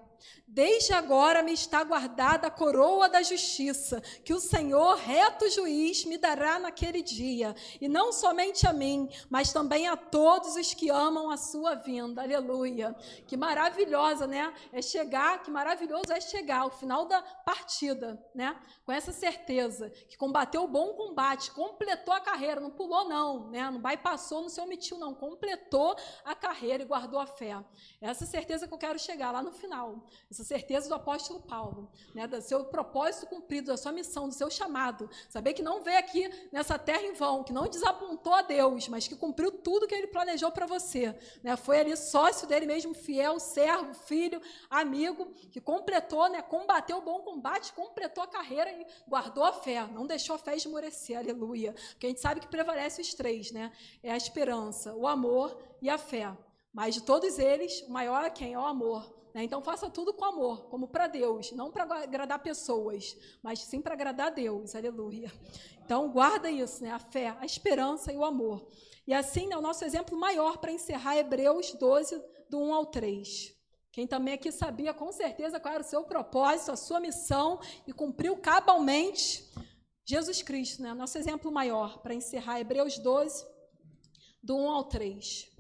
Desde agora me está guardada a coroa da justiça, que o Senhor, reto juiz, me dará naquele dia, e não somente a mim, mas também a todos os que amam a sua vinda. Aleluia. Que maravilhosa, né? É chegar, que maravilhoso é chegar ao final da partida, né? Com essa certeza, que combateu o bom combate, completou a carreira, não pulou não, né? Não bypassou, não se omitiu não, completou a carreira e guardou a fé. Essa certeza que eu quero chegar lá no final. Essa certeza do apóstolo Paulo, né, do seu propósito cumprido, da sua missão, do seu chamado. Saber que não veio aqui nessa terra em vão, que não desapontou a Deus, mas que cumpriu tudo que ele planejou para você. Né, foi ali sócio dele mesmo, fiel, servo, filho, amigo, que completou, né, combateu o bom combate, completou a carreira e guardou a fé, não deixou a fé esmorecer, aleluia. Porque a gente sabe que prevalece os três, né? É a esperança, o amor e a fé. Mas de todos eles, o maior é quem? É o amor. Então, faça tudo com amor, como para Deus, não para agradar pessoas, mas sim para agradar a Deus, aleluia. Então, guarda isso, né? A fé, a esperança e o amor. E assim, né, o nosso exemplo maior para encerrar Hebreus 12, do 1 ao 3. Quem também aqui sabia com certeza qual era o seu propósito, a sua missão, e cumpriu cabalmente, Jesus Cristo, né? Nosso exemplo maior para encerrar Hebreus 12, do 1 ao 3.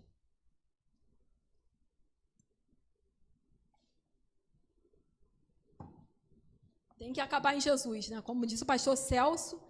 Tem que acabar em Jesus, né? Como disse o pastor Celso,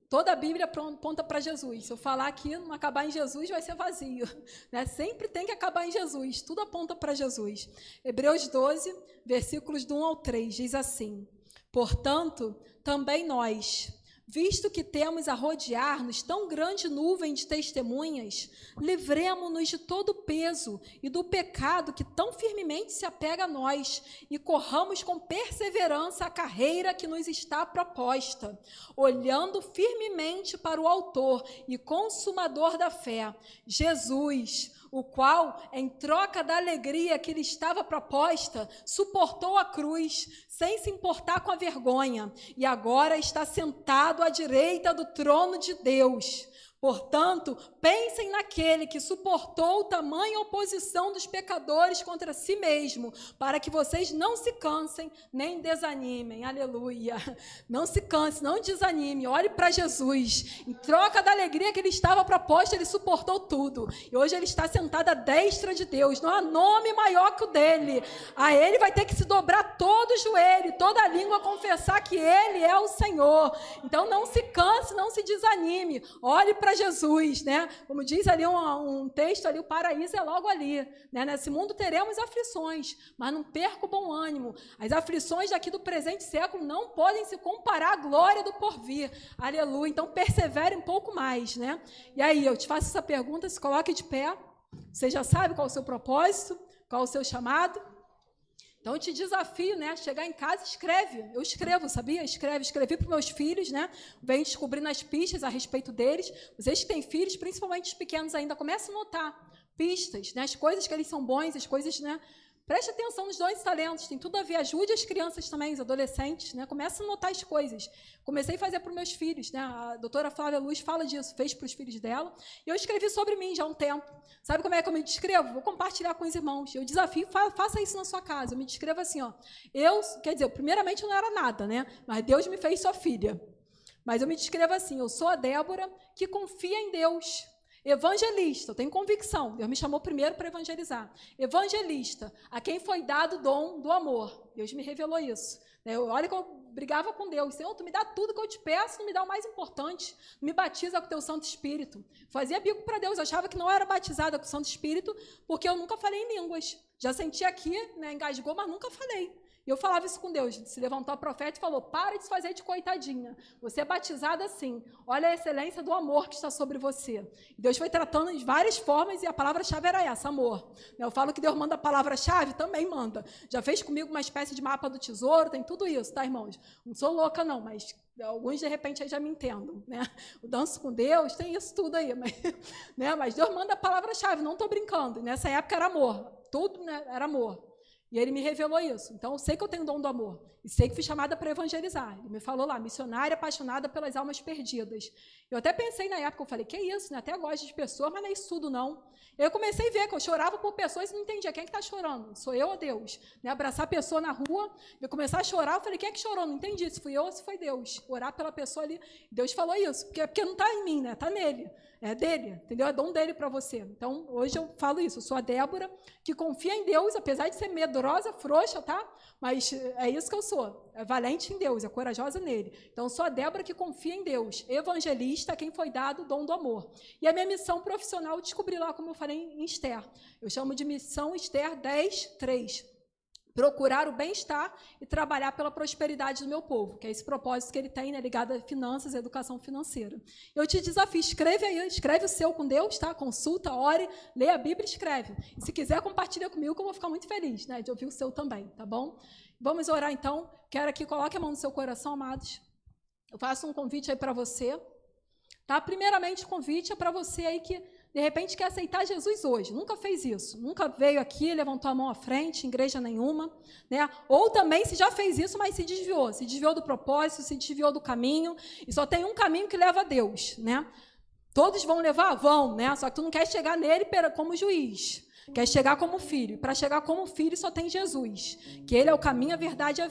toda a Bíblia aponta para Jesus. Se eu falar aqui, não acabar em Jesus, vai ser vazio. Né? Sempre tem que acabar em Jesus, tudo aponta para Jesus. Hebreus 12, versículos do 1 ao 3, diz assim: portanto, também nós, visto que temos a rodear-nos tão grande nuvem de testemunhas, livremo-nos de todo o peso e do pecado que tão firmemente se apega a nós e corramos com perseverança a carreira que nos está proposta, olhando firmemente para o autor e consumador da fé, Jesus, o qual, em troca da alegria que lhe estava proposta, suportou a cruz, sem se importar com a vergonha, e agora está sentado à direita do trono de Deus. Portanto, pensem naquele que suportou tamanha oposição dos pecadores contra si mesmo, para que vocês não se cansem nem desanimem. Aleluia. Não se canse, não desanime. Olhe para Jesus. Em troca da alegria que ele estava proposta, ele suportou tudo. E hoje ele está sentado à destra de Deus. Não há nome maior que o dele. A ele vai ter que se dobrar todo o joelho, toda a língua confessar que ele é o Senhor. Então não se canse, não se desanime. Olhe para Jesus, né? Como diz ali um texto ali, o paraíso é logo ali, né? Nesse mundo teremos aflições, mas não perca o bom ânimo. As aflições daqui do presente século não podem se comparar à glória do porvir. Aleluia. Então persevere um pouco mais, né? E aí, eu te faço essa pergunta, se coloque de pé. Você já sabe qual é o seu propósito, qual é o seu chamado? Então, eu te desafio, né, chegar em casa, escreve. Eu escrevo, sabia? Escrevi para os meus filhos, né? Venho descobrindo as pistas a respeito deles. Vocês que têm filhos, principalmente os pequenos ainda, comecem a notar pistas, né? As coisas que eles são bons, as coisas, né? Preste atenção nos dons e talentos, tem tudo a ver. Ajude as crianças também, os adolescentes, né? Comece a notar as coisas. Comecei a fazer para os meus filhos, né? A doutora Flávia Luz fala disso, fez para os filhos dela. E eu escrevi sobre mim já há um tempo. Sabe como é que eu me descrevo? Vou compartilhar com os irmãos. Eu desafio, faça isso na sua casa. Eu me descrevo assim, ó. Quer dizer, primeiramente eu não era nada, né? Mas Deus me fez sua filha. Mas eu me descrevo assim, eu sou a Débora que confia em Deus. Evangelista, eu tenho convicção, Deus me chamou primeiro para evangelizar. Evangelista, a quem foi dado o dom do amor. Deus me revelou isso. Olha que eu brigava com Deus. Senhor, tu me dá tudo que eu te peço, não me dá o mais importante. Me batiza com o teu Santo Espírito. Fazia bico para Deus, achava que não era batizada com o Santo Espírito, porque eu nunca falei em línguas. Já senti aqui, né, engasgou, mas nunca falei. E eu falava isso com Deus. Se levantou a profeta e falou, para de se fazer de coitadinha. Você é batizada assim. Olha a excelência do amor que está sobre você. E Deus foi tratando de várias formas e a palavra-chave era essa, amor. Eu falo que Deus manda a palavra-chave, também manda. Já fez comigo uma espécie de mapa do tesouro, tem tudo isso, tá, irmãos? Não sou louca, não, mas alguns, de repente, aí já me entendam, né? O danço com Deus, tem isso tudo aí. Mas Deus manda a palavra-chave, não estou brincando. E nessa época era amor. Tudo, né, era amor. E ele me revelou isso. Então, eu sei que eu tenho o dom do amor. E sei que fui chamada para evangelizar. Ele me falou lá, missionária apaixonada pelas almas perdidas. Eu até pensei na época, eu falei, que isso, né? Até gosto de pessoas, mas não é isso tudo, não. Eu comecei a ver que eu chorava por pessoas e não entendia. Quem é que está chorando? Sou eu ou Deus? Né? Abraçar a pessoa na rua, eu começar a chorar, eu falei, quem é que chorou? Não entendi se fui eu ou se foi Deus. Orar pela pessoa ali. Deus falou isso, porque não está em mim, né? Está nele. É dele, entendeu? É dom dele para você. Então, hoje eu falo isso. Eu sou a Débora, que confia em Deus, apesar de ser medrosa, frouxa, tá? Mas é isso que eu sou. É valente em Deus, é corajosa nele. Então, eu sou a Débora que confia em Deus. Evangelista, quem foi dado o dom do amor. E a minha missão profissional, eu descobri lá, como eu falei em Esther. Eu chamo de missão Esther 10:3. Procurar o bem-estar e trabalhar pela prosperidade do meu povo, que é esse propósito que ele tem, né, ligado a finanças e educação financeira. Eu te desafio, escreve aí, escreve o seu com Deus, tá? Consulta, ore, lê a Bíblia e escreve. E se quiser, compartilha comigo, que eu vou ficar muito feliz, né, de ouvir o seu também, tá bom? Vamos orar, então. Quero aqui, coloque a mão no seu coração, amados. Eu faço um convite aí para você, tá? Primeiramente, o convite é para você aí que de repente quer aceitar Jesus hoje, nunca fez isso, nunca veio aqui, levantou a mão à frente, em igreja nenhuma, né? Ou também se já fez isso, mas se desviou do propósito, se desviou do caminho, e só tem um caminho que leva a Deus, né? Todos vão levar? Vão, né? Só que tu não quer chegar nele como juiz, quer chegar como filho. Para chegar como filho só tem Jesus, que ele é o caminho, a verdade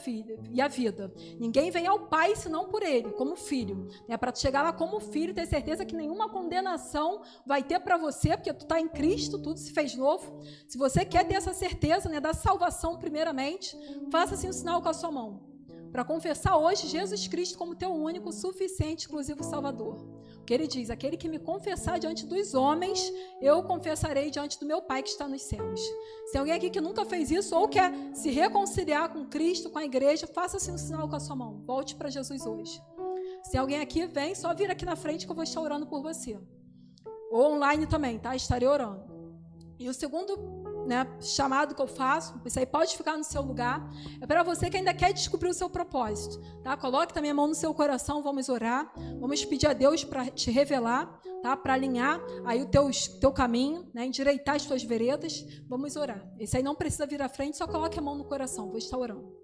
e a vida. Ninguém vem ao Pai senão por ele, como filho. É para chegar lá como filho, ter certeza que nenhuma condenação vai ter para você, porque tu está em Cristo, tudo se fez novo. Se você quer ter essa certeza, né, da salvação primeiramente, faça assim um sinal com a sua mão, para confessar hoje Jesus Cristo como teu único, suficiente, exclusivo Salvador. Porque ele diz, aquele que me confessar diante dos homens, eu confessarei diante do meu Pai que está nos céus. Se tem alguém aqui que nunca fez isso, ou quer se reconciliar com Cristo, com a igreja, faça assim um sinal com a sua mão. Volte para Jesus hoje. Se tem alguém aqui, vem, só vir aqui na frente que eu vou estar orando por você. Ou online também, tá? Estarei orando. E o segundo, né, chamado que eu faço, isso aí pode ficar no seu lugar, é para você que ainda quer descobrir o seu propósito, tá? Coloque também a mão no seu coração, vamos orar, vamos pedir a Deus para te revelar, tá? Para alinhar aí o teu caminho, né? Endireitar as tuas veredas, vamos orar. Esse aí não precisa vir à frente, só coloque a mão no coração, vou estar orando.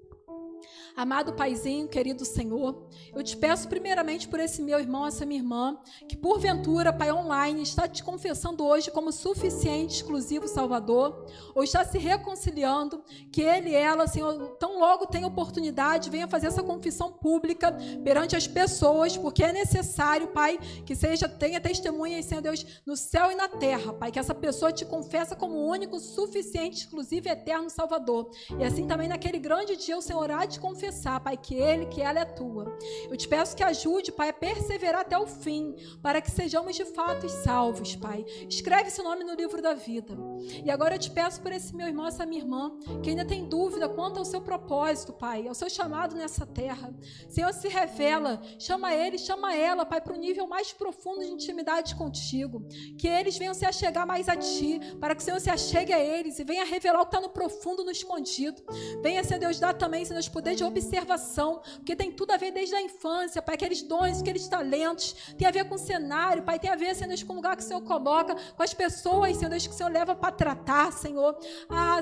Amado Paizinho, querido Senhor, eu te peço primeiramente por esse meu irmão, essa minha irmã, que porventura, Pai, online, está te confessando hoje como suficiente, exclusivo Salvador, ou está se reconciliando, que ele e ela, Senhor, tão logo tenha oportunidade, venha fazer essa confissão pública perante as pessoas, porque é necessário, Pai, que tenha testemunhas, Senhor Deus, no céu e na terra, Pai, que essa pessoa te confessa como único, suficiente, exclusivo e eterno Salvador. E assim também naquele grande dia o Senhor há te confessar, Pai, que ela é tua. Eu te peço que ajude, Pai, a perseverar até o fim, para que sejamos de fato salvos, Pai. Escreve esse nome no livro da vida. E agora eu te peço por esse meu irmão, essa minha irmã, que ainda tem dúvida quanto ao seu propósito, Pai, ao seu chamado nessa terra. Senhor, se revela, chama ele, chama ela, Pai, para o nível mais profundo de intimidade contigo. Que eles venham se achegar mais a Ti, para que o Senhor se achegue a eles e venha revelar o que está no profundo, no escondido. Venha, Senhor Deus, dar também, Senhor Deus, poder de observação, porque tem tudo a ver desde a infância, Pai, aqueles dons, aqueles talentos, tem a ver com o cenário, Pai, tem a ver, Senhor Deus, com o lugar que o Senhor coloca, com as pessoas, Senhor Deus, que o Senhor leva para tratar, Senhor.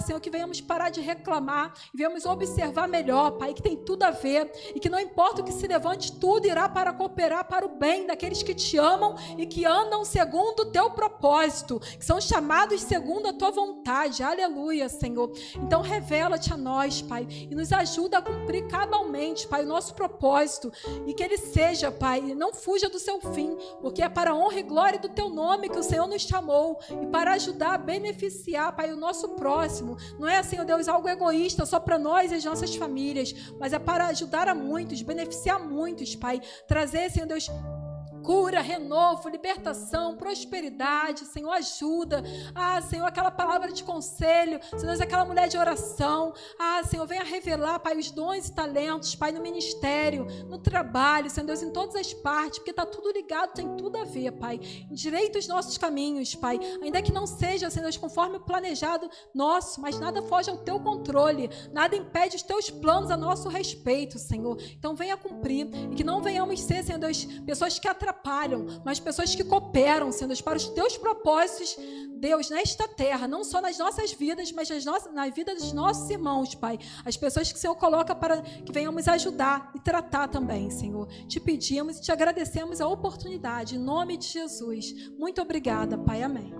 Senhor, que venhamos parar de reclamar e venhamos observar melhor, Pai, que tem tudo a ver e que não importa o que se levante, tudo irá para cooperar para o bem daqueles que te amam e que andam segundo o teu propósito, que são chamados segundo a tua vontade. Aleluia, Senhor. Então revela-te a nós, Pai, e nos ajuda a cumprir cabalmente, Pai, o nosso propósito, e que ele seja, Pai, não fuja do seu fim, porque é para a honra e glória do teu nome que o Senhor nos chamou, e para ajudar a beneficiar, Pai, o nosso próximo. Não é, Senhor Deus, algo egoísta só para nós e as nossas famílias, mas é para ajudar a muitos, beneficiar muitos, Pai, trazer, Senhor Deus, cura, renovo, libertação, prosperidade, Senhor, ajuda. Senhor, aquela palavra de conselho, Senhor, aquela mulher de oração. Senhor, venha revelar, Pai, os dons e talentos, Pai, no ministério, no trabalho, Senhor Deus, em todas as partes, porque está tudo ligado, tem tudo a ver, Pai. Endireita os nossos caminhos, Pai, ainda que não seja, Senhor Deus, conforme o planejado nosso, mas nada foge ao teu controle, nada impede os teus planos a nosso respeito, Senhor. Então venha cumprir, e que não venhamos ser, Senhor Deus, pessoas que atrapalham, mas pessoas que cooperam, Senhor Deus, para os teus propósitos, Deus, nesta terra, não só nas nossas vidas, mas na vida dos nossos irmãos, Pai, as pessoas que o Senhor coloca para que venhamos ajudar e tratar também, Senhor. Te pedimos e te agradecemos a oportunidade, em nome de Jesus. Muito obrigada, Pai, amém.